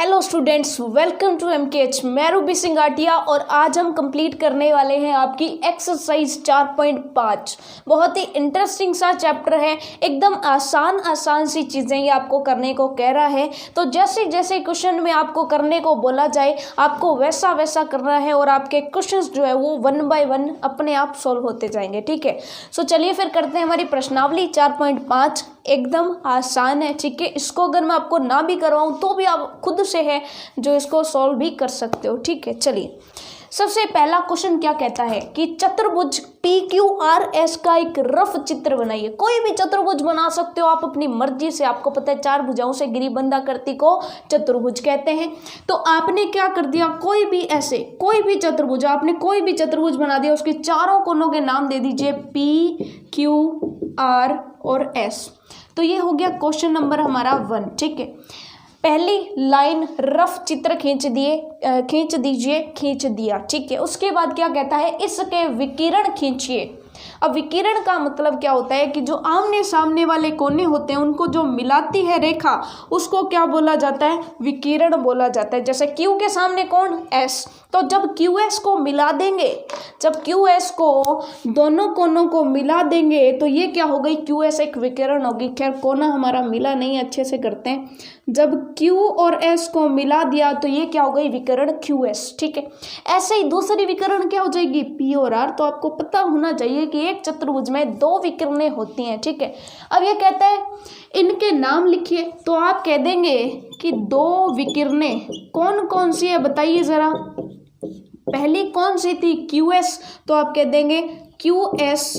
Hello students, welcome to M K H. मैं रूबी सिंगाटिया और आज हम कंप्लीट करने वाले हैं आपकी एक्सरसाइज 4.5। बहुत ही इंटरेस्टिंग सा चैप्टर है, एकदम आसान सी चीज़ें ये आपको करने को कह रहा है। तो जैसे जैसे क्वेश्चन में आपको करने को बोला जाए आपको वैसा वैसा करना है और आपके क्वेश्चंस जो है वो 1 बाय 1 अपने आप सॉल्व होते जाएंगे। ठीक है, सो चलिए फिर करते हैं हमारी प्रश्नावली 4.5। एकदम आसान है, ठीक है। इसको अगर मैं आपको ना भी करवाऊँ तो भी आप खुद से है जो इसको सॉल्व भी कर सकते हो। ठीक है, चलिए सबसे पहला क्वेश्चन क्या कहता है कि चतुर्भुज PQRS का एक रफ चित्र बनाइए। कोई भी चतुर्भुज बना सकते हो आप अपनी मर्जी से। आपको पता है 4 भुजाओं से घिरी बंधाकृति को चतुर्भुज कहते हैं। तो आपने क्या कर दिया, कोई भी ऐसे कोई भी चतुर्भुज, आपने कोई भी चतुर्भुज बना दिया, उसके चारों कोनों के नाम दे दीजिए PQR और S। तो ये हो गया क्वेश्चन नंबर हमारा 1। ठीक है, पहली लाइन रफ चित्र खींच दिया। ठीक है, उसके बाद क्या कहता है, इसके विकिरण खींचिए। अब विकिरण का मतलब क्या होता है कि जो आमने सामने वाले कोने होते हैं उनको जो मिलाती है रेखा, उसको क्या बोला जाता है, विकिरण बोला जाता है। जैसे Q के सामने कौन, S, तो जब QS को मिला देंगे, जब QS को दोनों कोनों को मिला देंगे तो ये क्या हो गई, QS एक विकिरण होगी। खैर कोना हमारा मिला नहीं, अच्छे से करते हैं। जब Q और S को मिला दिया तो ये क्या हो गई, विकिरण QS। ठीक है, ऐसे ही दूसरी विकिरण क्या हो जाएगी, P और R। तो आपको पता होना चाहिए कि एक चतुर्भुज में 2 विकिरणें होती हैं। ठीक है, अब ये कहता है इनके नाम लिखिए। तो आप कह देंगे कि 2 विकिरणें कौन कौन सी है, बताइए जरा। पहली कौन सी थी, QS, तो आप कह देंगे QS,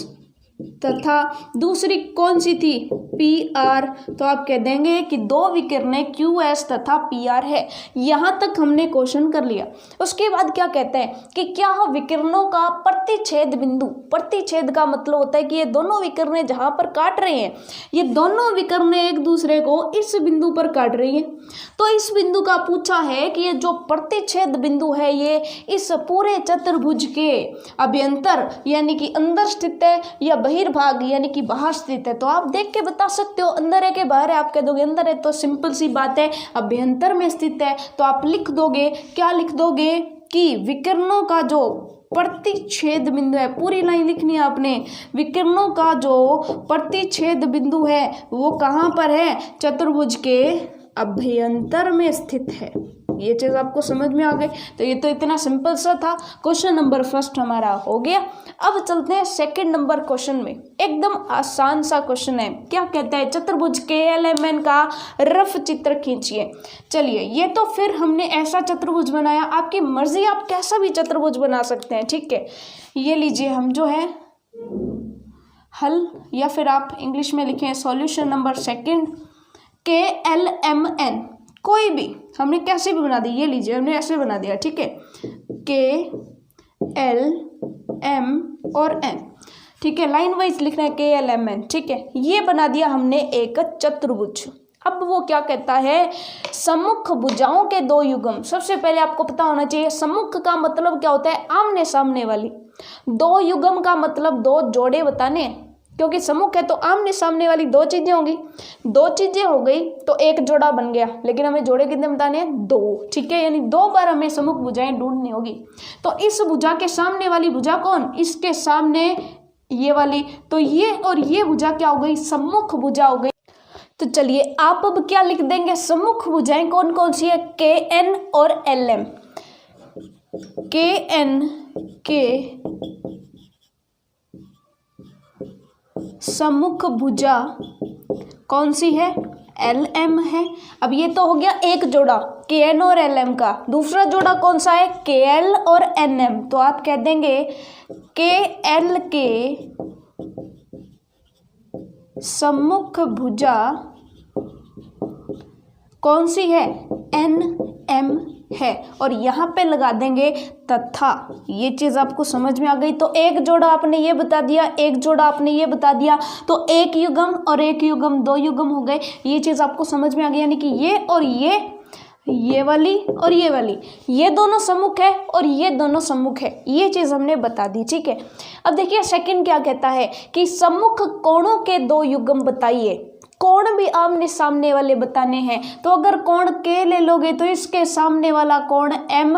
तथा दूसरी कौन सी थी, PR, तो आप कह देंगे कि 2 विकिरणें QS तथा PR है। यहाँ तक हमने क्वेश्चन कर लिया। उसके बाद क्या कहते हैं कि क्या विकिरणों का प्रतिच्छेद बिंदु, प्रतिच्छेद का मतलब होता है कि ये दोनों विकिरणें जहाँ पर काट रही हैं, ये दोनों विकिरणें एक दूसरे को इस बिंदु पर काट रही हैं। तो इस बिंदु का पूछा है कि ये जो प्रतिच्छेद बिंदु है ये इस पूरे चतुर्भुज के अभ्यंतर यानी कि अंदर स्थित है या बहिर्भाग यानी कि बाहर स्थित है। तो आप देख के बता सकते हो अंदर है कि बाहर है। आप कह दोगे अंदर है तो सिंपल सी बात है, अभ्यंतर में स्थित है। तो आप लिख दोगे, क्या लिख दोगे कि विकिरणों का जो प्रतिच्छेद बिंदु है, पूरी लाइन लिखनी है आपने, विकिरणों का जो प्रतिच्छेद बिंदु है वो कहाँ पर है, चतुर्भुज के अभ्यंतर में स्थित है। ये चीज़ आपको समझ में आ गई। तो ये तो इतना सिंपल सा था। क्वेश्चन नंबर 1 हमारा हो गया। अब चलते हैं सेकंड नंबर क्वेश्चन में। एकदम आसान सा क्वेश्चन है। क्या कहता है, चतुर्भुज KLMN का रफ चित्र खींचिए। चलिए, ये तो फिर हमने ऐसा चतुर्भुज बनाया, आपकी मर्जी, आप कैसा भी चतुर्भुज बना सकते हैं। ठीक है, ये लीजिए, हम जो है हल, या फिर आप इंग्लिश में लिखें सॉल्यूशन नंबर 2 KLMN, कोई भी हमने कैसे भी बना दी। ये लीजिए, हमने ऐसे बना दिया। ठीक है, KLM और N। ठीक है, लाइन वाइज लिखना है KLMN। ठीक है, ये बना दिया हमने एक चतुर्भुज। अब वो क्या कहता है, सम्मुख भुजाओं के 2 युग्म। सबसे पहले आपको पता होना चाहिए सम्मुख का मतलब क्या होता है, आमने सामने वाली। 2 युग्म का मतलब 2 जोड़े बताने, क्योंकि सम्मुख है तो आमने सामने वाली 2 चीजें होंगी। 2 चीजें हो गई तो एक जोड़ा बन गया, लेकिन हमें जोड़े कितने बताने हैं, 2। ठीक है, यानी 2 बार हमें सम्मुख भुजाएं ढूंढनी होगी। तो इस भुजा के सामने वाली भुजा कौन, इसके सामने ये वाली, तो ये और ये भुजा क्या हो गई, सम्मुख भुजा हो गई। तो चलिए आप अब क्या लिख देंगे, सम्मुख भुजाएं कौन कौन सी है, KN और LM। KN के सम्मुख भुजा कौन सी है, LM है। अब ये तो हो गया एक जोड़ा KN और LM का। दूसरा जोड़ा कौन सा है, KL और NM। तो आप कह देंगे KL के सम्मुख भुजा कौन सी है, NM है। और यहाँ पे लगा देंगे तथा। ये चीज़ आपको समझ में आ गई। तो एक जोड़ा आपने ये बता दिया, एक जोड़ा आपने ये बता दिया, तो एक युग्म और एक युग्म 2 युग्म हो गए। ये चीज़ आपको समझ में आ गई, यानी कि ये और ये वाली और ये वाली, ये दोनों सम्मुख है और ये दोनों सम्मुख है। ये चीज़ हमने बता दी। ठीक है, अब देखिए सेकंड क्या कहता है कि सम्मुख कोणों के 2 युग्म बताइए। कोण भी आमने सामने वाले बताने हैं। तो अगर कोण के ले लोगे तो इसके सामने वाला कोण एम,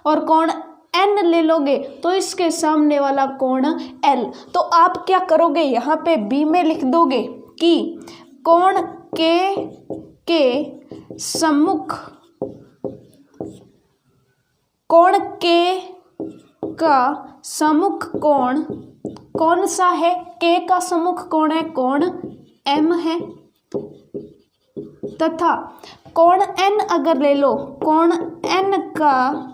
और कोण एन ले लोगे तो इसके सामने वाला कोण एल। तो आप क्या करोगे, यहाँ पे बी में लिख दोगे कि कोण के सम्मुख, कोण के का सम्मुख कोण कौन सा है, के का सम्मुख कोण है कोण एम है, तथा कोण एन अगर ले लो, कोण एन का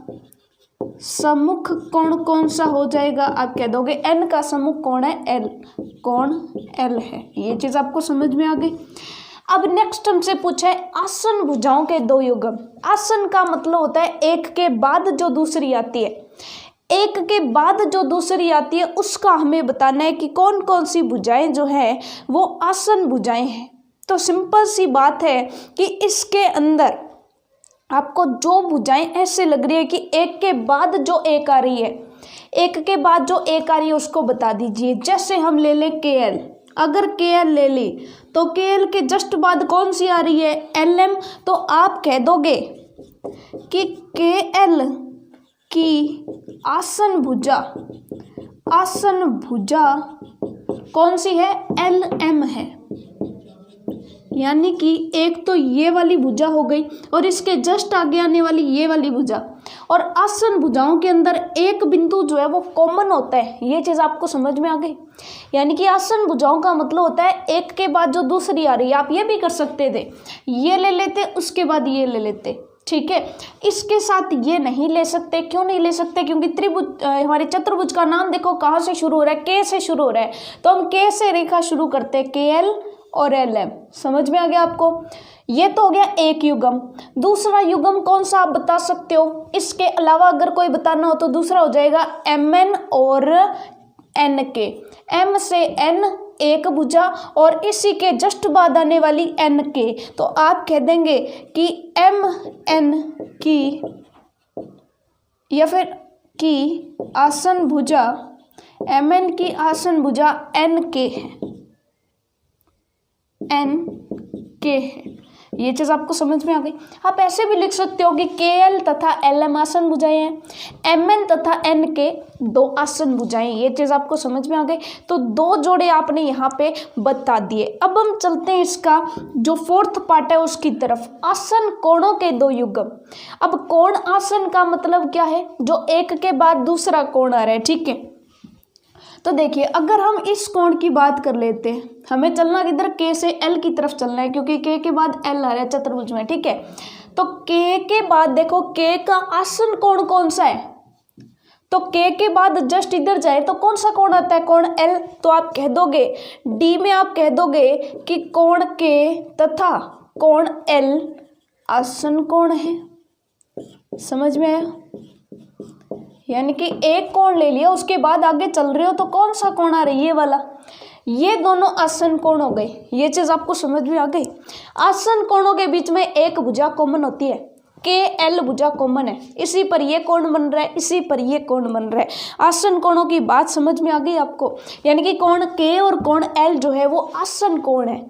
सम्मुख कोण कौन सा हो जाएगा, आप कह दोगे एन का सम्मुख कोण है एल, कोण एल है। ये चीज आपको समझ में आ गई। अब नेक्स्ट हमसे पूछा है आसन भुजाओं के दो युग्म। आसन का मतलब होता है एक के बाद जो दूसरी आती है, एक के बाद जो दूसरी आती है उसका हमें बताना है कि कौन कौन सी भुजाएं जो है वो आसन भुजाएं हैं। तो सिंपल सी बात है कि इसके अंदर आपको जो भुजाएं ऐसे लग रही है कि एक के बाद जो एक आ रही है, एक के बाद जो एक आ रही है उसको बता दीजिए। जैसे हम ले लें के एल, अगर के एल ले ली तो के एल के जस्ट बाद कौन सी आ रही है एल एम। तो आप कह दोगे कि के एल की आसन भुजा, आसन भुजा कौन सी है एल एम है। यानी कि एक तो ये वाली भुजा हो गई और इसके जस्ट आगे आने वाली ये वाली भुजा, और आसन भुजाओं के अंदर एक बिंदु जो है वो कॉमन होता है। ये चीज़ आपको समझ में आ गई। यानी कि आसन भुजाओं का मतलब होता है एक के बाद जो दूसरी आ रही है। आप ये भी कर सकते थे, ये ले लेते उसके बाद ये ले लेते, ठीक है। इसके साथ ये नहीं ले सकते। क्यों नहीं ले सकते? क्योंकि त्रिभुज हमारे चतुर्भुज का नाम देखो कहाँ से शुरू हो रहा है, के से शुरू हो रहा है। तो हम के से रेखा शुरू करते हैं, के एल और एल एम। समझ में आ गया आपको? ये तो हो गया एक युग्म। दूसरा युग्म कौन सा आप बता सकते हो? इसके अलावा अगर कोई बताना हो तो दूसरा हो जाएगा एम एन और एन के। एम से एन एक भुजा और इसी के जस्ट बाद आने वाली एन के। तो आप कह देंगे कि एम एन की या फिर की आसन भुजा, एम एन की आसन भुजा एन के है, एन के है। ये चीज़ आपको समझ में आ गई। आप ऐसे भी लिख सकते हो कि के एल तथा एल एम आसन भुजाएं हैं, एम एन तथा एन के दो आसन भुजाएं। ये चीज़ आपको समझ में आ गई। तो दो जोड़े आपने यहाँ पे बता दिए। अब हम चलते हैं इसका जो फोर्थ पार्ट है उसकी तरफ, आसन कोणों के दो युग्म। अब कोण आसन का मतलब क्या है? जो एक के बाद दूसरा कोण आ रहा है, ठीक है। तो देखिए अगर हम इस कोण की बात कर लेते हैं, हमें चलना किधर, के से एल की तरफ चलना है क्योंकि के के बाद एल आ रहा है चतुर्भुज में, ठीक है। तो के के बाद देखो के का आसन कोण कौन सा है? तो के बाद जस्ट इधर जाए तो कौन सा कोण आता है? कोण एल। तो आप कह दोगे डी में, आप कह दोगे कि कोण के तथा कोण एल आसन कोण है। समझ में आया? यानी कि एक कोण ले लिया, उसके बाद आगे चल रहे हो तो कौन सा कोण आ रहा है? ये वाला। ये दोनों आसन कोण हो गए। ये चीज आपको समझ में आ गई। आसन कोणों के बीच में एक भुजा कॉमन होती है, के एल भुजा कॉमन है। इसी पर ये कोण बन रहा है, इसी पर ये कोण बन रहा है। आसन कोणों की बात समझ में आ गई आपको? यानी कि कोण के और कोण एल जो है वो आसन कोण है।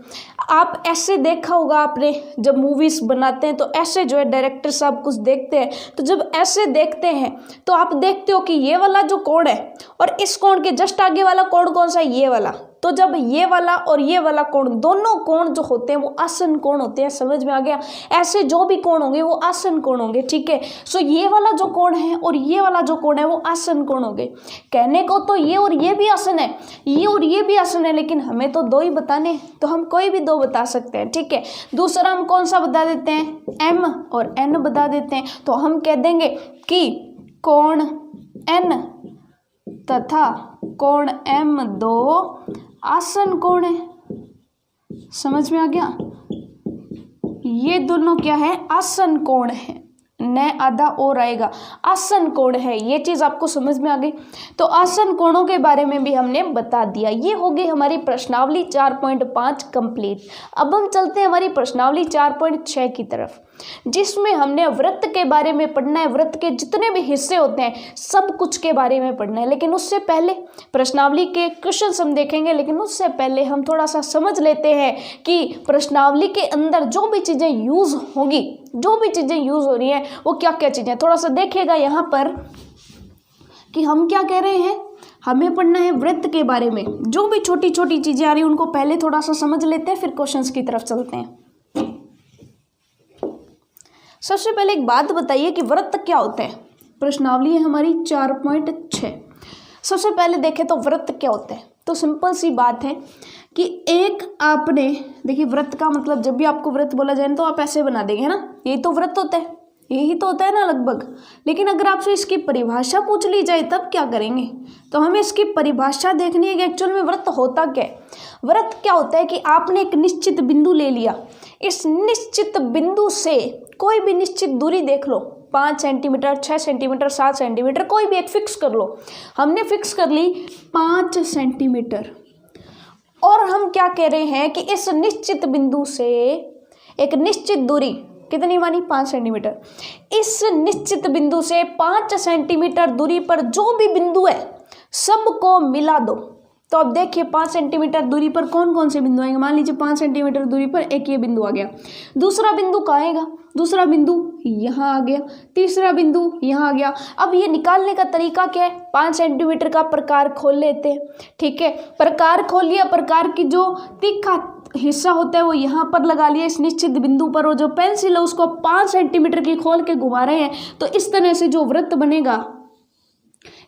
आप ऐसे देखा होगा आपने, जब मूवीज बनाते हैं तो ऐसे जो है डायरेक्टर साहब कुछ देखते हैं, तो जब ऐसे देखते हैं तो आप देखते हो कि ये वाला जो कोण है और इस कोण के जस्ट आगे वाला कोण कौन सा है? ये वाला। तो जब ये वाला और ये वाला कोण, दोनों कोण जो होते हैं वो आसन कोण होते हैं। समझ में आ गया? ऐसे जो भी कोण होंगे वो आसन कोण होंगे, ठीक है। सो ये वाला जो कोण है और ये वाला जो कोण है वो आसन कोण होंगे। कहने को तो ये और ये भी आसन है, ये और ये भी आसन है, लेकिन हमें तो दो ही बताने, तो हम कोई भी दो बता सकते हैं, ठीक है। दूसरा हम कौन सा बता देते हैं? एम और एन बता देते हैं। तो हम कह देंगे कि कोण एन तथा कोण एम दो आसन कोण है। समझ में आ गया? ये दोनों क्या है? आसन कोण है। न आधा और आएगा, आसन कोण है। ये चीज आपको समझ में आ गई। तो आसन कोणों के बारे में भी हमने बता दिया। ये हो गई हमारी प्रश्नावली 4.5 कंप्लीट। अब हम चलते हैं हमारी प्रश्नावली 4.6 की तरफ। जिसमें हमने वृत्त के बारे में पढ़ना है, वृत्त के जितने भी हिस्से होते हैं सब कुछ के बारे में पढ़ना है। लेकिन उससे पहले प्रश्नावली के क्वेश्चन हम देखेंगे, लेकिन उससे पहले हम थोड़ा सा समझ लेते हैं कि प्रश्नावली के अंदर जो भी चीज़ें यूज़ होंगी, जो भी चीज़ें यूज़ हो रही हैं वो क्या क्या चीज़ें, थोड़ा सा देखिएगा यहाँ पर कि हम क्या कह रहे हैं। हमें पढ़ना है वृत्त के बारे में, जो भी छोटी छोटी चीज़ें आ रही हैं उनको पहले थोड़ा सा समझ लेते हैं, फिर क्वेश्चंस की तरफ चलते हैं। सबसे पहले एक बात बताइए कि वृत्त क्या होता है। प्रश्नावली है हमारी 4.6। सबसे पहले देखें तो वृत्त क्या होता है। तो सिंपल सी बात है कि एक आपने देखिए, वृत्त का मतलब जब भी आपको वृत्त बोला जाए तो आप ऐसे बना देंगे, है ना, यही तो वृत्त होता है, यही तो होता है ना लगभग। लेकिन अगर आपसे इसकी परिभाषा पूछ ली जाए तब क्या करेंगे, तो हमें इसकी परिभाषा देखनी है कि एक्चुअल में वृत्त होता क्या है। वृत्त क्या होता है कि आपने एक निश्चित बिंदु ले लिया, इस निश्चित बिंदु से कोई भी निश्चित दूरी देख लो, 5 सेंटीमीटर, 6 सेंटीमीटर, 7 सेंटीमीटर, कोई भी एक फिक्स कर लो। हमने फिक्स कर ली 5 सेंटीमीटर, और हम क्या कह रहे हैं कि इस निश्चित बिंदु से एक निश्चित दूरी कितनी मानी, 5 सेंटीमीटर। इस निश्चित बिंदु से 5 सेंटीमीटर दूरी पर जो भी बिंदु है सबको मिला दो। तो अब देखिए 5 सेंटीमीटर दूरी पर कौन कौन से बिंदु आएंगे। मान लीजिए 5 सेंटीमीटर दूरी पर एक ये बिंदु आ गया, दूसरा बिंदु कहाँ आएगा, दूसरा बिंदु यहाँ आ गया, तीसरा बिंदु यहाँ आ गया। अब ये निकालने का तरीका क्या है, 5 सेंटीमीटर का प्रकार खोल लेते हैं। ठीक है, प्रकार खोल लिया, प्रकार की जो तीखा हिस्सा होता है वो यहाँ पर लगा लिया इस निश्चित बिंदु पर, और जो पेंसिल है उसको 5 सेंटीमीटर की खोल के घुमा रहे हैं। तो इस तरह से जो वृत्त बनेगा,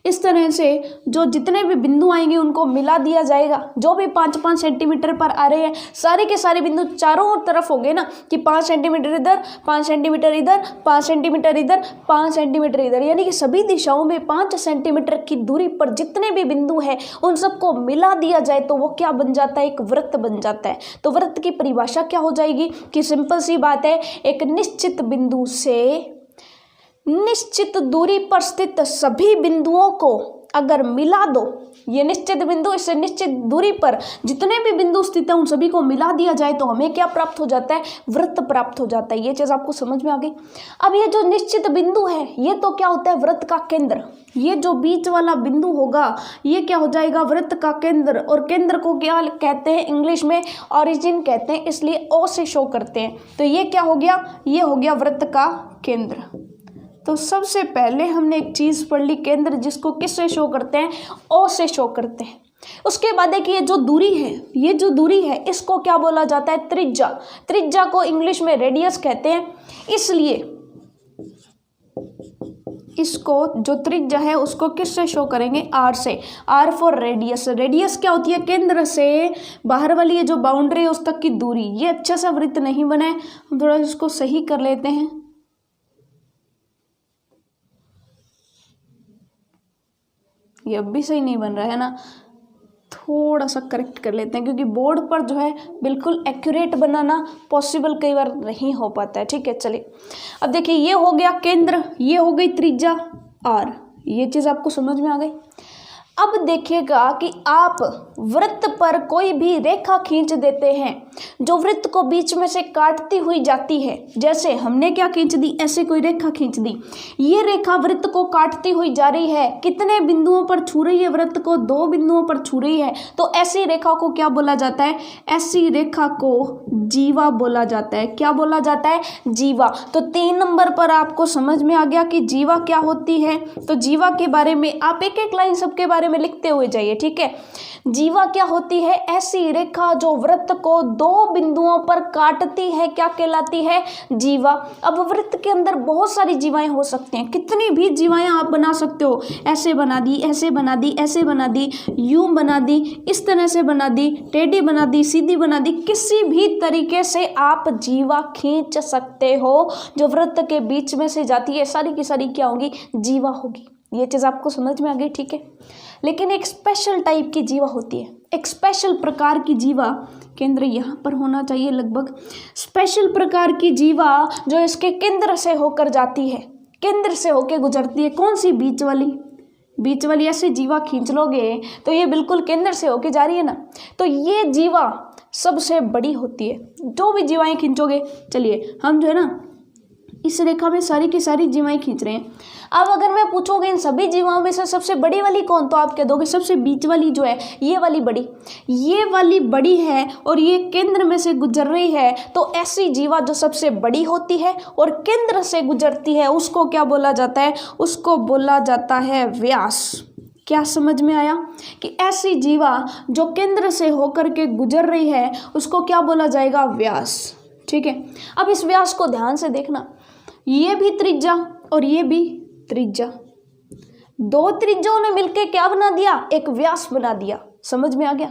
इस तरह से जो जितने भी बिंदु आएंगे उनको मिला दिया जाएगा। जो भी 5-5 सेंटीमीटर पर आ रहे हैं सारे के सारे बिंदु चारों तरफ होंगे ना, कि 5 सेंटीमीटर इधर, 5 सेंटीमीटर इधर, 5 सेंटीमीटर इधर, 5 सेंटीमीटर इधर, यानी कि सभी दिशाओं में 5 सेंटीमीटर की दूरी पर जितने भी बिंदु हैं उन सबको मिला दिया जाए तो वो क्या बन जाता है, एक वृत्त बन जाता है। तो वृत्त की परिभाषा क्या हो जाएगी कि सिंपल सी बात है, एक निश्चित बिंदु से निश्चित दूरी पर स्थित सभी बिंदुओं को अगर मिला दो, ये निश्चित बिंदु इससे निश्चित दूरी पर जितने भी बिंदु स्थित हैं उन सभी को मिला दिया जाए तो हमें क्या प्राप्त हो जाता है, वृत्त प्राप्त हो जाता है। ये चीज़ आपको समझ में आ गई। अब ये जो निश्चित बिंदु है ये तो क्या होता है, वृत्त का केंद्र। ये जो बीच वाला बिंदु होगा ये क्या हो जाएगा, वृत्त का केंद्र। और केंद्र को क्या कहते हैं, इंग्लिश में ओरिजिन कहते हैं, इसलिए ओ से शो करते हैं। तो ये क्या हो गया, ये हो गया वृत्त का केंद्र। तो सबसे पहले हमने एक चीज़ पढ़ ली, केंद्र, जिसको किस से शो करते हैं, ओ से शो करते हैं। उसके बाद है कि ये जो दूरी है, ये जो दूरी है इसको क्या बोला जाता है, त्रिज्या। त्रिज्या को इंग्लिश में रेडियस कहते हैं, इसलिए इसको जो त्रिज्या है उसको किस से शो करेंगे, आर से। Are for radius. रेडियस क्या होती है, केंद्र से बाहर वाली ये जो बाउंड्री है उस तक की दूरी। ये अच्छा सा वृत्त नहीं बना है, हम थोड़ा इसको सही कर लेते हैं। ये अब भी सही नहीं बन रहा है ना, थोड़ा सा करेक्ट कर लेते हैं, क्योंकि बोर्ड पर जो है बिल्कुल एक्यूरेट बनाना पॉसिबल कई बार नहीं हो पाता है। ठीक है, चलिए अब देखिए, ये हो गया केंद्र, ये हो गई त्रिज्या आर। ये चीज़ आपको समझ में आ गई। अब देखिएगा कि आप वृत्त पर कोई भी रेखा खींच देते हैं जो वृत्त को बीच में से काटती हुई जाती है। जैसे हमने क्या खींच दी, ऐसे कोई रेखा खींच दी, ये रेखा वृत्त को काटती हुई जा रही है। कितने बिंदुओं पर छू रही है वृत्त को, 2 बिंदुओं पर छू रही है। तो ऐसी रेखा को क्या बोला जाता है, ऐसी रेखा को जीवा बोला जाता है। क्या बोला जाता है, जीवा। तो 3 नंबर पर आपको समझ में आ गया कि जीवा क्या होती है। तो जीवा के बारे में आप एक एक लाइन सबके बारे में लिखते हुए जाइए। ठीक है, जीवा क्या होती है, ऐसी रेखा जो वृत्त को 2 बिंदुओं पर काटती है, क्या कहलाती है, जीवा। अब वृत्त के अंदर बहुत सारी जीवाएं हो सकती हैं, कितनी भी जीवाएं आप बना सकते हो। ऐसे बना दी, ऐसे बना दी, ऐसे बना दी, यूं बना दी, इस तरह से बना दी, टेढ़ी बना दी, सीधी बना दी, किसी भी तरीके से आप जीवा खींच सकते हो जो वृत्त के बीच में से जाती है। सारी की सारी क्या होगी, जीवा होगी। ये चीज़ आपको समझ में आ गई। ठीक है, लेकिन एक स्पेशल टाइप की जीवा होती है, एक स्पेशल प्रकार की जीवा। केंद्र यहाँ पर होना चाहिए लगभग। स्पेशल प्रकार की जीवा जो इसके केंद्र से होकर जाती है, केंद्र से होकर गुजरती है। कौन सी, बीच वाली। बीच वाली ऐसे जीवा खींच लोगे तो ये बिल्कुल केंद्र से होकर जा रही है ना, तो ये जीवा सबसे बड़ी होती है। जो भी जीवाएं खींचोगे, चलिए हम जो है ना इस रेखा में सारी की सारी जीवाएं खींच रहे हैं। अब अगर मैं पूछूंगा इन सभी जीवाओं में से सबसे बड़ी वाली कौन, तो आप कह दोगे सबसे बीच वाली जो है ये वाली बड़ी है और ये केंद्र में से गुजर रही है। तो ऐसी जीवा जो सबसे बड़ी होती है और केंद्र से गुजरती है उसको क्या बोला जाता है, उसको बोला जाता है व्यास। क्या समझ में आया कि ऐसी जीवा जो केंद्र से होकर के गुजर रही है उसको क्या बोला जाएगा, व्यास। ठीक है, अब इस व्यास को ध्यान से देखना, ये भी त्रिज्या और ये भी त्रिज्या, दो त्रिज्याओं ने मिलकर क्या बना दिया, एक व्यास बना दिया। समझ में आ गया,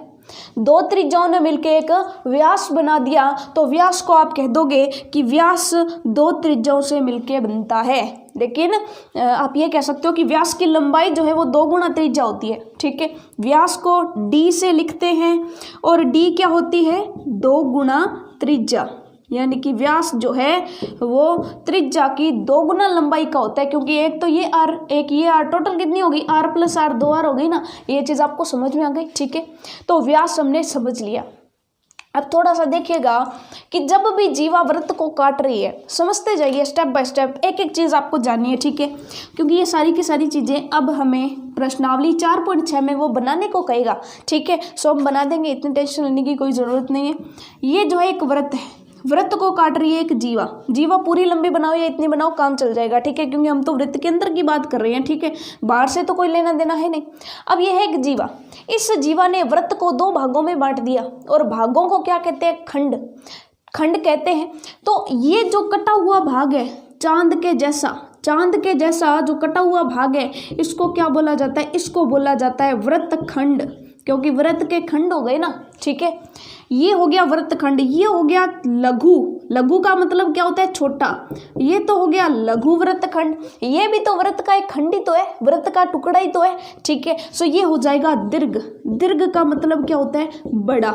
दो त्रिज्याओं ने मिलकर एक व्यास बना दिया। तो व्यास को आप कह दोगे कि व्यास दो त्रिज्याओं से मिलकर बनता है। लेकिन आप ये कह सकते हो कि व्यास की लंबाई जो है वो 2 गुना त्रिज्या होती है। ठीक है, व्यास को d से लिखते हैं और d क्या होती है, 2 गुना त्रिज्या, यानी कि व्यास जो है वो त्रिज्या की 2 गुना लंबाई का होता है। क्योंकि एक तो ये r, एक ये r, टोटल कितनी होगी, r + r, 2r हो गई ना। ये चीज़ आपको समझ में आ गई। ठीक है, तो व्यास हमने समझ लिया। अब थोड़ा सा देखिएगा कि जब भी जीवा वृत्त को काट रही है, समझते जाइए स्टेप बाय स्टेप, एक एक चीज़ आपको जाननी है। ठीक है, क्योंकि ये सारी की सारी चीज़ें अब हमें प्रश्नावली 4.6 में वो बनाने को कहेगा। ठीक है, सो हम बना देंगे, इतनी टेंशन लेने की कोई ज़रूरत नहीं है। ये जो है एक वृत्त है, वृत्त को काट रही है एक जीवा पूरी लंबी बनाओ या इतनी बनाओ काम चल जाएगा। ठीक है, क्योंकि हम तो वृत्त के अंदर की बात कर रहे हैं। ठीक है, बाहर से तो कोई लेना देना है नहीं। अब ये है एक जीवा, इस जीवा ने वृत्त को 2 भागों में बांट दिया और भागों को क्या कहते हैं, खंड कहते हैं। तो ये जो कटा हुआ भाग है चांद के जैसा जो कटा हुआ भाग है, इसको क्या बोला जाता है, इसको बोला जाता है वृत्त खंड, क्योंकि वृत्त के खंड हो गए ना। ठीक है, ये हो गया वृत्त खंड। ये हो गया लघु का मतलब क्या होता है, छोटा। ये तो हो गया लघु वृत्त खंड, ये भी तो वृत्त का एक खंड ही तो है, वृत्त का टुकड़ा ही तो है। ठीक है, सो ये हो जाएगा दीर्घ का मतलब क्या होता है, बड़ा।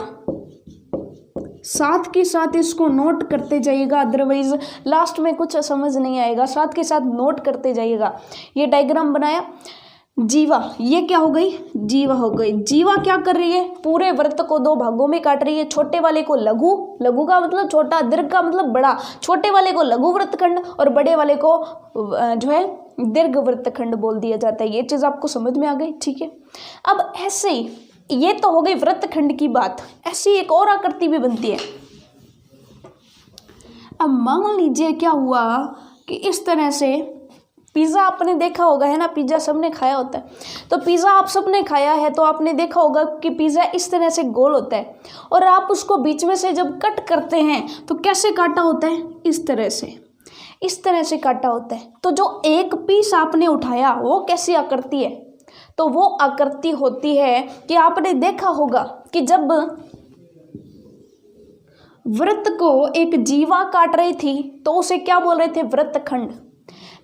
साथ के साथ इसको नोट करते जाइएगा, अदरवाइज लास्ट में कुछ समझ नहीं आएगा। साथ के साथ नोट करते जाइएगा। ये डायग्राम बनाया, जीवा, ये क्या हो गई, जीवा हो गई। जीवा क्या कर रही है, पूरे वृत्त को 2 भागों में काट रही है। छोटे वाले को लघु का मतलब छोटा, दीर्घ का मतलब बड़ा। छोटे वाले को लघु वृत्तखंड और बड़े वाले को जो है दीर्घ वृत्तखंड बोल दिया जाता है। ये चीज़ आपको समझ में आ गई। ठीक है, अब ऐसे ही ये तो हो गई वृत्तखंड की बात, ऐसी एक और आकृति भी बनती है। अब मान लीजिए क्या हुआ कि इस तरह से पिज़्ज़ा आपने देखा होगा, है ना, पिज़्ज़ा सबने खाया होता है। तो पिज़्ज़ा आप सबने खाया है तो आपने देखा होगा कि पिज़्ज़ा इस तरह से गोल होता है और आप उसको बीच में से जब कट करते हैं तो कैसे काटा होता है, इस तरह से काटा होता है। तो जो एक पीस आपने उठाया वो कैसी आकृति है, तो वो आकृति होती है कि आपने देखा होगा कि जब वृत्त को एक जीवा काट रही थी तो उसे क्या बोल रहे थे, वृत्तखंड।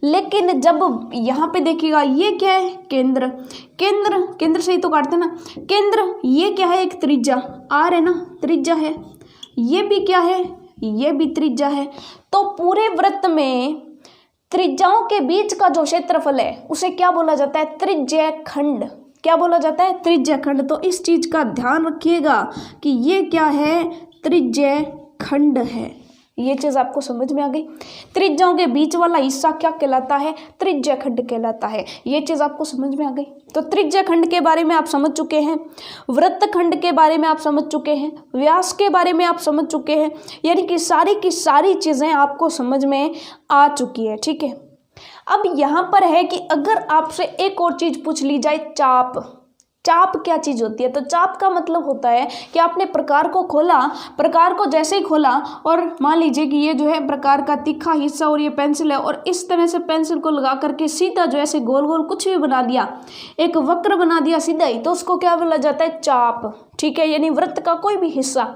लेकिन जब यहाँ पे देखिएगा ये क्या है, केंद्र से ही तो काटते ना, केंद्र। ये क्या है, एक त्रिज्या, आर है ना, त्रिज्या है। ये भी क्या है, ये भी त्रिज्या है। तो पूरे वृत्त में त्रिज्याओं के बीच का जो क्षेत्रफल है उसे क्या बोला जाता है, त्रिज्य खंड। क्या बोला जाता है, त्रिज्य खंड। तो इस चीज का ध्यान रखिएगा कि ये क्या है, त्रिज्य खंड है। ये चीज आपको समझ में आ गई। त्रिज्याओं के बीच वाला हिस्सा क्या कहलाता है, त्रिज्य खंड कहलाता है। ये चीज आपको समझ में आ गई। तो त्रिज्य खंड के बारे में आप समझ चुके हैं, वृत्त खंड के बारे में आप समझ चुके हैं, व्यास के बारे में आप समझ चुके हैं, यानी कि सारी की सारी चीजें आपको समझ में आ चुकी है। ठीक है, अब यहाँ पर है कि अगर आपसे एक और चीज पूछ ली जाए, चाप क्या चीज़ होती है। तो चाप का मतलब होता है कि आपने प्रकार को खोला, प्रकार को जैसे ही खोला और मान लीजिए कि ये जो है प्रकार का तीखा हिस्सा और ये पेंसिल है और इस तरह से पेंसिल को लगा करके सीधा जो ऐसे गोल गोल कुछ भी बना दिया, एक वक्र बना दिया सीधा ही, तो उसको क्या बोला जाता है, चाप। ठीक है, यानी वृत्त का कोई भी हिस्सा।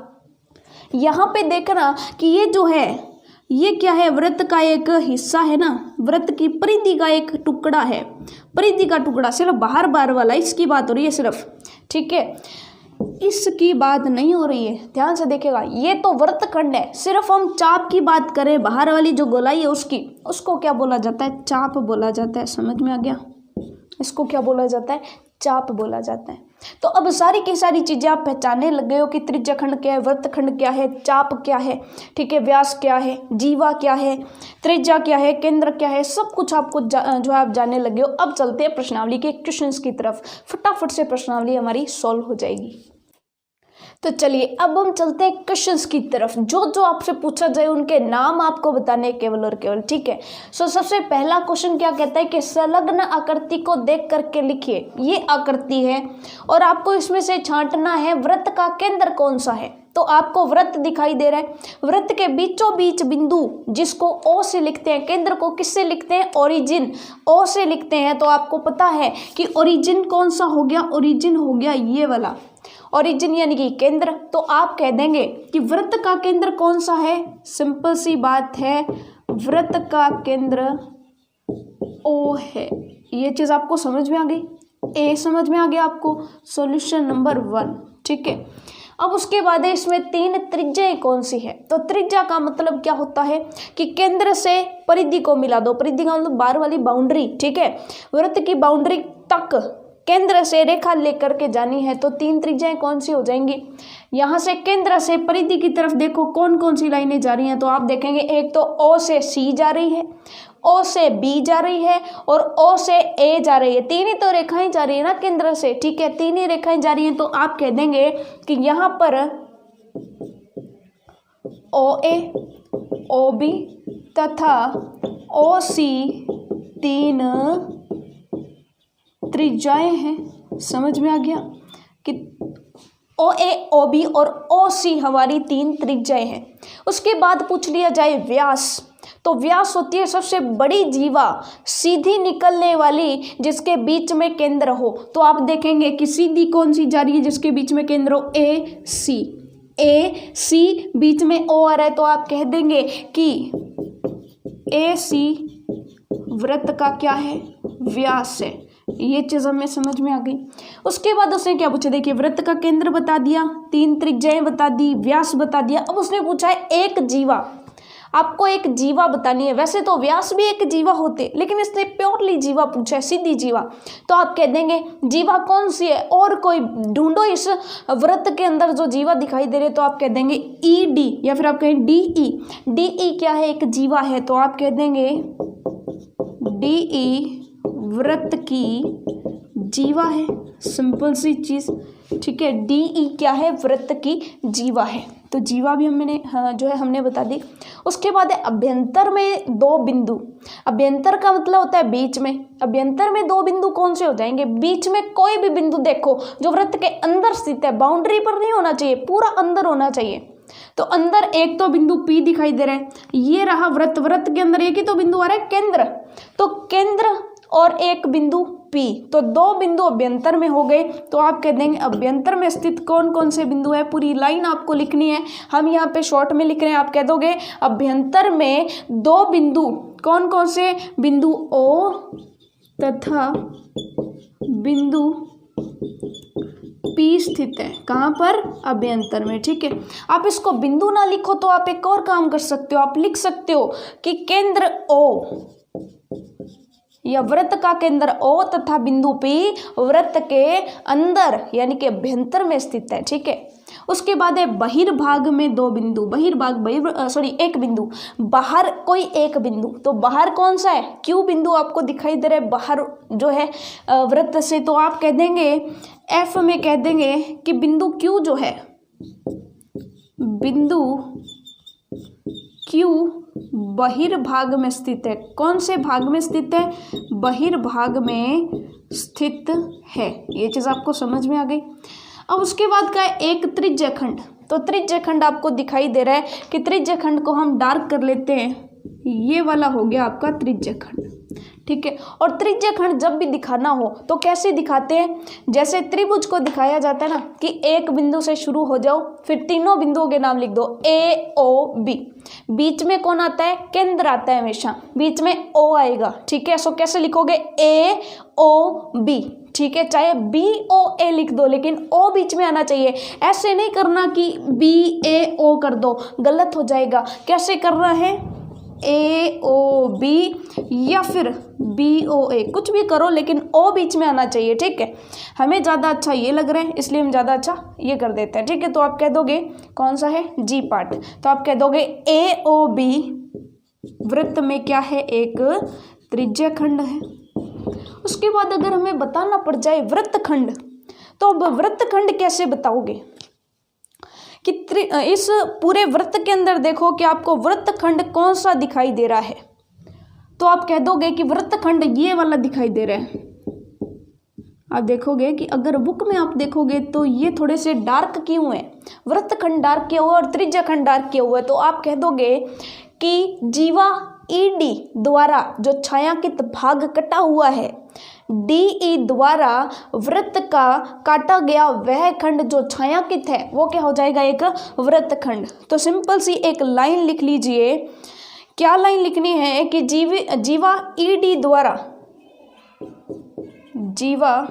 यहाँ पे देखना कि ये जो है ये क्या है, वृत्त का एक हिस्सा है ना, वृत्त की परिधि का एक टुकड़ा है, परिधि का टुकड़ा, सिर्फ बाहर बाहर वाला, इसकी बात हो रही है सिर्फ। ठीक है, इसकी बात नहीं हो रही है, ध्यान से देखिएगा। ये तो वृत्तखंड है, सिर्फ हम चाप की बात करें, बाहर वाली जो गोलाई है उसकी, उसको क्या बोला जाता है, चाप बोला जाता है। समझ में आ गया, इसको क्या बोला जाता है, चाप बोला जाता है। तो अब सारी की सारी चीज़ें आप पहचानने लग गए हो कि त्रिज्याखंड क्या है, वृत्तखंड क्या है, चाप क्या है, ठीक है, व्यास क्या है, जीवा क्या है, त्रिज्या क्या है, केंद्र क्या है, सब कुछ आपको जो है आप जानने लगे हो। अब चलते हैं प्रश्नावली के क्वेश्चंस की तरफ, फटाफट से प्रश्नावली हमारी सॉल्व हो जाएगी। तो चलिए अब हम चलते हैं क्वेश्चंस की तरफ। जो जो आपसे पूछा जाए उनके नाम आपको बताने केवल और केवल, ठीक है। सो सबसे पहला क्वेश्चन क्या कहता है कि संलग्न आकृति को देख करके लिखिए। ये आकृति है और आपको इसमें से छांटना है वृत्त का केंद्र कौन सा है। तो आपको वृत्त दिखाई दे रहा है, वृत्त के बीचों बीच बिंदु जिसको ओ से लिखते हैं, केंद्र को किससे लिखते हैं, ओरिजिन, ओ से लिखते हैं। तो आपको पता है कि ओरिजिन कौन सा हो गया, ओरिजिन हो गया ये वाला, ओरिजिन यानी कि केंद्र। तो आप कह देंगे कि वृत्त का केंद्र कौन सा है, सिंपल सी बात है, वृत्त का केंद्र ओ है। ये चीज आपको समझ में आ गई, ए समझ में आ गया आपको, सॉल्यूशन नंबर 1, ठीक है। अब उसके बाद है इसमें 3 त्रिज्याएं कौन सी है। तो त्रिज्या का मतलब क्या होता है कि केंद्र से परिधि को मिला दो, परिधि का मतलब बाहर वाली बाउंड्री, ठीक है, वृत्त की बाउंड्री तक केंद्र से रेखा लेकर के जानी है। तो 3 त्रिज्याएं कौन सी हो जाएंगी, यहाँ से केंद्र से परिधि की तरफ देखो कौन कौन सी लाइनें जा रही हैं। तो आप देखेंगे एक तो ओ से सी जा रही है, ओ से बी जा रही है और ओ से ए जा रही है। 3 ही तो रेखाएं जा रही है ना केंद्र से, ठीक है, 3 ही रेखाएं जा रही हैं। तो आप कह देंगे कि यहाँ पर ओ ए, ओ बी तथा ओ सी 3 त्रिज्याएं हैं। समझ में आ गया कि ओ ए, ओ बी और ओ सी हमारी 3 त्रिज्याएं हैं। उसके बाद पूछ लिया जाए व्यास। तो व्यास होती है सबसे बड़ी जीवा सीधी निकलने वाली जिसके बीच में केंद्र हो। तो आप देखेंगे कि सीधी कौन सी जा रही है जिसके बीच में केंद्र हो, ए सी, ए सी बीच में ओ आ रहा है। तो आप कह देंगे कि ए सी वृत्त का क्या है, व्यास है। ये चीज़ हमें समझ में आ गई। उसके बाद उसने क्या पूछा, देखिए वृत्त का केंद्र बता दिया, 3 त्रिज्याएं बता दी, व्यास बता दिया। अब उसने पूछा है एक जीवा, आपको एक जीवा बतानी है। वैसे तो व्यास भी एक जीवा होते, लेकिन इसने प्योरली जीवा पूछा है, सीधी जीवा। तो आप कह देंगे जीवा कौन सी है, और कोई ढूंढो इस वृत्त के अंदर जो जीवा दिखाई दे रहे। तो आप कह देंगे ई डी, या फिर आप कहें डी ई। डी ई क्या है, एक जीवा है। तो आप कह देंगे डी ई वृत्त की जीवा है, सिंपल सी चीज, ठीक है। डी ई क्या है, वृत्त की जीवा है। तो जीवा भी हमने जो है हमने बता दी। उसके बाद है अभ्यंतर में 2 बिंदु। अभ्यंतर का मतलब होता है बीच में। अभ्यंतर में 2 बिंदु कौन से हो जाएंगे, बीच में कोई भी बिंदु देखो जो वृत्त के अंदर स्थित है, बाउंड्री पर नहीं होना चाहिए, पूरा अंदर होना चाहिए। तो अंदर एक तो बिंदु P दिखाई दे रहा है, ये रहा वृत्त, वृत्त के अंदर एक ही तो बिंदु आ रहा है, केंद्र। तो केंद्र और एक बिंदु P, तो 2 बिंदु अभ्यंतर में हो गए। तो आप कह देंगे अभ्यंतर में स्थित कौन कौन से बिंदु है, पूरी लाइन आपको लिखनी है। हम यहाँ पे शॉर्ट में लिख रहे हैं, आप कह दोगे अभ्यंतर में 2 बिंदु कौन कौन से, बिंदु O तथा बिंदु P स्थित है। कहाँ पर, अभ्यंतर में, ठीक है। आप इसको बिंदु ना लिखो तो आप एक और काम कर सकते हो, आप लिख सकते हो कि केंद्र O या वृत्त का केंद्र O तथा बिंदु P वृत्त के अंदर यानी कि अभ्यंतर में स्थित है, ठीक है। उसके बाद है बहिर्भाग में 2 बिंदु, एक बिंदु, बाहर कोई एक बिंदु। तो बाहर कौन सा है, Q बिंदु आपको दिखाई दे रहा है बाहर जो है वृत्त से। तो आप कह देंगे F में कह देंगे कि बिंदु Q जो है, बिंदु Q बहिर्भाग में स्थित है। कौन से भाग में स्थित है, बहिर्भाग में स्थित है। ये चीज़ आपको समझ में आ गई। अब उसके बाद का है एक त्रिज्याखंड। तो त्रिज्याखंड आपको दिखाई दे रहा है कि त्रिज्याखंड को हम डार्क कर लेते हैं, ये वाला हो गया आपका त्रिज्याखंड, ठीक है। और त्रिज्याखंड जब भी दिखाना हो तो कैसे दिखाते हैं, जैसे त्रिभुज को दिखाया जाता है ना कि एक बिंदु से शुरू हो जाओ, फिर तीनों बिंदुओं के नाम लिख दो, ए ओ बी। बीच में कौन आता है, केंद्र आता है, हमेशा बीच में ओ आएगा, ठीक है। सो कैसे लिखोगे, ए ओ बी, ठीक है। चाहे बी ओ ए लिख दो लेकिन ओ बीच में आना चाहिए। ऐसे नहीं करना कि बी ए ओ कर दो, गलत हो जाएगा। कैसे करना है, AOB या फिर BOA, कुछ भी करो लेकिन O बीच में आना चाहिए, ठीक है। हमें ज़्यादा अच्छा ये लग रहा है इसलिए हम ज़्यादा अच्छा ये कर देते हैं, ठीक है। तो आप कह दोगे कौन सा है, G पार्ट, तो आप कह दोगे AOB वृत्त में क्या है, एक त्रिज्या खंड है। उसके बाद अगर हमें बताना पड़ जाए वृत्तखंड, तो अब वृत्तखंड कैसे बताओगे कि इस पूरे वृत्त के अंदर देखो कि आपको वृत्तखंड कौन सा दिखाई दे रहा है, तो आप कह दोगे कि वृत्तखंड ये वाला दिखाई दे रहा है। आप देखोगे कि अगर बुक में आप देखोगे तो ये थोड़े से डार्क क्यों है, वृत्तखंड डार्क किया हुआ और त्रिज्याखंड डार्क किया हुआ है, तो आप कह दोगे कि जीवा ED द्वारा जो छायांकित भाग कटा हुआ है, DE द्वारा वृत्त का काटा गया वह खंड जो छायांकित है वो क्या हो जाएगा, एक वृत्तखंड। तो सिंपल सी एक लाइन लिख लीजिए, क्या लाइन लिखनी है कि जीवा ED द्वारा, जीवा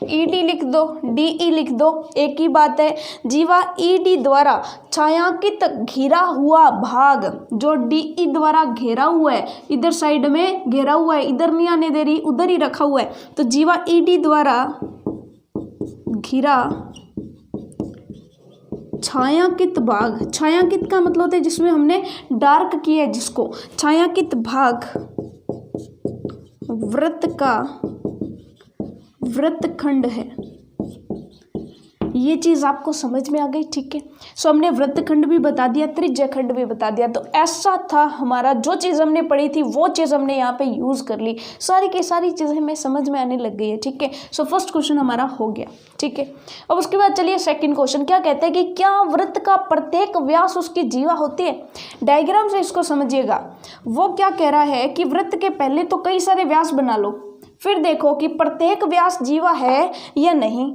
ED लिख दो, DE लिख दो, एक ही बात है। जीवा ED द्वारा छायांकित घिरा हुआ भाग जो DE द्वारा घेरा हुआ है, इधर साइड में घेरा हुआ है, इधर नहीं आने दे रही, उधर ही रखा हुआ है, तो जीवा ED द्वारा घिरा छायांकित भाग, छायांकित का मतलब होता है जिसमें हमने डार्क किया है, जिसको छायांकित भाग वृत्त का वृत्तखंड है। ये चीज़ आपको समझ में आ गई, ठीक है। सो हमने वृत्तखंड भी बता दिया, त्रिज्याखंड भी बता दिया। तो ऐसा था हमारा, जो चीज़ हमने पढ़ी थी वो चीज़ हमने यहाँ पे यूज़ कर ली, सारी की सारी चीज़ें हमें समझ में आने लग गई है, ठीक है। सो फर्स्ट क्वेश्चन हमारा हो गया, ठीक है। अब उसके बाद चलिए सेकंड क्वेश्चन क्या कहते हैं कि क्या वृत्त का प्रत्येक व्यास उसकी जीवा होती है। डायग्राम से इसको समझिएगा। वो क्या कह रहा है कि वृत्त के पहले तो कई सारे व्यास बना लो, फिर देखो कि प्रत्येक व्यास जीवा है या नहीं।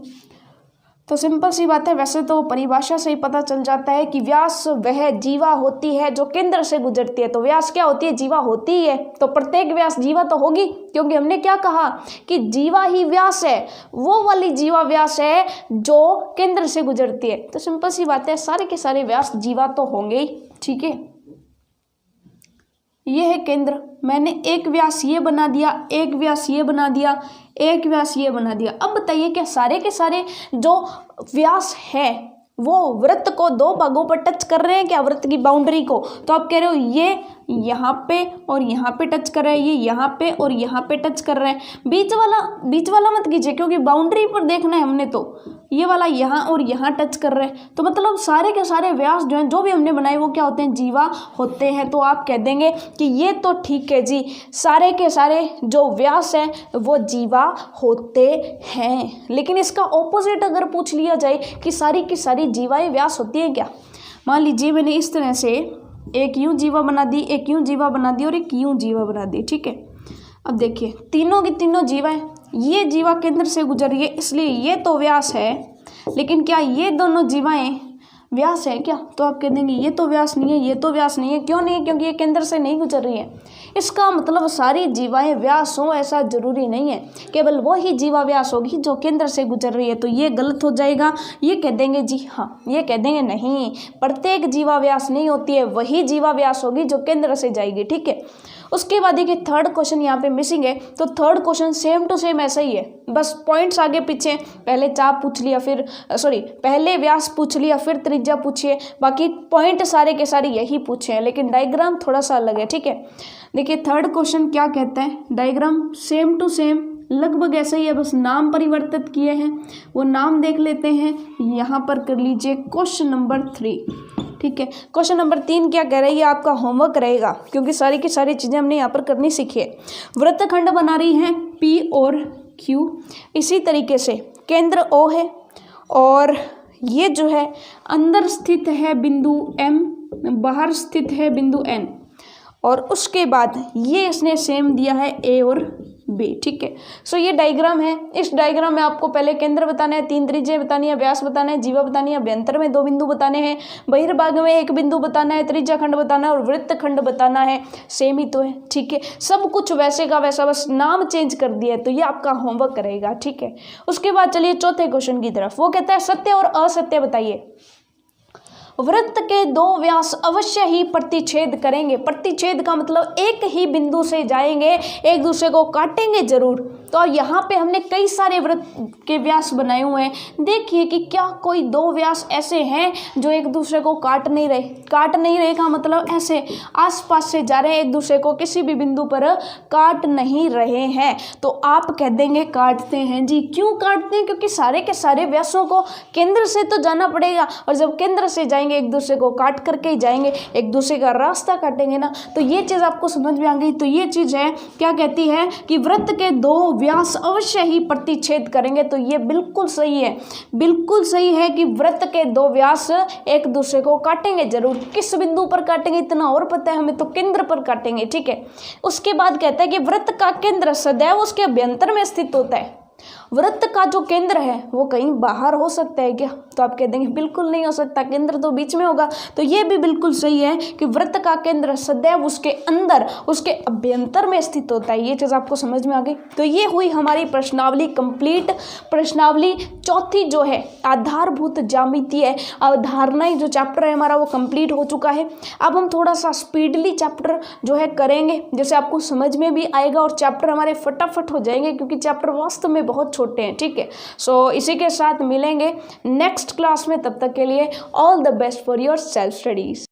तो सिंपल सी बात है, वैसे तो परिभाषा से ही पता चल जाता है कि व्यास वह जीवा होती है जो केंद्र से गुजरती है। तो व्यास क्या होती है, जीवा होती ही है, तो प्रत्येक व्यास जीवा तो होगी, क्योंकि हमने क्या कहा कि जीवा ही व्यास है, वो वाली जीवा व्यास है जो केंद्र से गुजरती है। तो सिंपल सी बात है, सारे के सारे व्यास जीवा तो होंगे ही, ठीक है। ये है केंद्र, मैंने एक व्यास ये बना दिया, एक व्यास ये बना दिया, एक व्यास ये बना दिया। अब बताइए क्या सारे के सारे जो व्यास है वो वृत्त को दो भागों पर टच कर रहे हैं क्या, वृत्त की बाउंड्री को। तो आप कह रहे हो ये यहाँ पे और यहाँ पे टच कर रहे हैं, ये यहाँ पे और यहाँ पे टच कर रहे हैं। बीच वाला मत कीजिए, क्योंकि बाउंड्री पर देखना है हमने, तो ये वाला यहाँ और यहाँ टच कर रहे हैं। तो मतलब सारे के सारे व्यास जो हैं, जो भी हमने बनाए वो क्या होते हैं, जीवा होते हैं। तो आप कह देंगे कि ये तो ठीक है जी, सारे के सारे जो व्यास हैं वो जीवा होते हैं। लेकिन इसका ऑपोजिट अगर पूछ लिया जाए कि सारी की सारी जीवाएं व्यास होती हैं क्या। मान लीजिए मैंने इस तरह से एक यूं जीवा बना दी, एक यूं जीवा बना दी और एक यूं जीवा बना दी, ठीक है। अब देखिए तीनों की तीनों जीवाएं, ये जीवा केंद्र से गुजर रही है इसलिए ये तो व्यास है, लेकिन क्या ये दोनों जीवाएं व्यास है क्या। तो आप कह देंगे ये तो व्यास नहीं है, ये तो व्यास नहीं है। क्यों नहीं है, क्योंकि ये केंद्र से नहीं गुजर रही है। इसका मतलब सारी जीवाएं व्यास हों ऐसा जरूरी नहीं है, केवल वो ही जीवा व्यास होगी जो केंद्र से गुजर रही है। तो ये गलत हो जाएगा, ये कह देंगे जी हाँ, ये कह देंगे नहीं, प्रत्येक जीवा व्यास नहीं होती है, वही जीवा व्यास होगी जो केंद्र से जाएगी, ठीक है। उसके बाद देखिए थर्ड क्वेश्चन यहाँ पे मिसिंग है। तो third question same to same ऐसा ही है, बस पॉइंट्स आगे पीछे, पहले चाप पूछ लिया, फिर पहले व्यास पूछ लिया, फिर त्रिज्या पूछिए, बाकी पॉइंट सारे के सारे यही पूछे हैं, लेकिन डायग्राम थोड़ा सा अलग है, ठीक है। देखिए थर्ड क्वेश्चन क्या कहता है, डायग्राम सेम टू सेम लगभग ऐसा ही है, बस नाम परिवर्तित किए हैं। वो नाम देख लेते हैं, यहाँ पर कर लीजिए क्वेश्चन नंबर 3, ठीक है। क्वेश्चन नंबर 3 क्या कह रहा है, ये आपका होमवर्क रहेगा, क्योंकि सारी की सारी चीज़ें हमने यहाँ पर करनी सीखी है। वृत्तखंड बना रही हैं P और Q, इसी तरीके से केंद्र O है और ये जो है अंदर स्थित है बिंदु M, बाहर स्थित है बिंदु N, और उसके बाद ये इसने सेम दिया है A और B, ठीक है। सो ये डायग्राम है। इस डायग्राम में आपको पहले केंद्र बताना है, 3 त्रिज्या बतानी है, व्यास बताना है, जीवा बतानी है, अभ्यंतर में 2 बिंदु बताने हैं, बहिर्भाग में 1 बिंदु बताना है, त्रिज्या खंड बताना है और वृत्त खंड बताना है। सेम ही तो है, ठीक है। सब कुछ वैसे का वैसा, बस नाम चेंज कर दिया है। तो ये आपका होमवर्क रहेगा, ठीक है। उसके बाद चलिए चौथे क्वेश्चन की तरफ। वो कहता है सत्य और असत्य बताइए। वृत्त के दो व्यास अवश्य ही प्रतिच्छेद करेंगे। प्रतिच्छेद का मतलब एक ही बिंदु से जाएंगे, एक दूसरे को काटेंगे जरूर। तो यहाँ पे हमने कई सारे वृत्त के व्यास बनाए हुए हैं। देखिए कि क्या कोई दो व्यास ऐसे हैं जो एक दूसरे को काट नहीं रहे। काट नहीं रहे का मतलब ऐसे आसपास से जा रहे हैं, एक दूसरे को किसी भी बिंदु पर काट नहीं रहे हैं। तो आप कह देंगे काटते हैं जी। क्यों काटते हैं? क्योंकि सारे के सारे व्यासों को केंद्र से तो जाना पड़ेगा, और जब केंद्र से जाएंगे एक दूसरे को काट करके ही जाएंगे, एक दूसरे का रास्ता काटेंगे ना। तो ये चीज़ आपको समझ में आ गई। तो ये चीज़ है, क्या कहती है कि वृत्त के दो व्यास अवश्य ही प्रतिच्छेद करेंगे। तो ये बिल्कुल सही है, बिल्कुल सही है कि वृत्त के दो व्यास एक दूसरे को काटेंगे जरूर। किस बिंदु पर काटेंगे इतना और पता है हमें, तो केंद्र पर काटेंगे, ठीक है। उसके बाद कहता है कि वृत्त का केंद्र सदैव उसके अभ्यंतर में स्थित होता है। वृत्त का जो केंद्र है वो कहीं बाहर हो सकता है क्या? तो आप कह देंगे बिल्कुल नहीं हो सकता, केंद्र तो बीच में होगा। तो ये भी बिल्कुल सही है कि वृत्त का केंद्र सदैव उसके अंदर, उसके अभ्यंतर में स्थित होता है। ये चीज़ आपको समझ में आ गई। तो ये हुई हमारी प्रश्नावली कंप्लीट। प्रश्नावली चौथी जो है आधारभूत ज्यामितीय अवधारणाएं जो चैप्टर है हमारा वो कंप्लीट हो चुका है। अब हम थोड़ा सा स्पीडली चैप्टर जो है करेंगे, जैसे आपको समझ में भी आएगा और चैप्टर हमारे फटाफट हो जाएंगे, क्योंकि चैप्टर वास्तव में बहुत छोटे हैं, ठीक है। सो इसी के साथ मिलेंगे नेक्स्ट क्लास में। तब तक के लिए all the best for your self studies.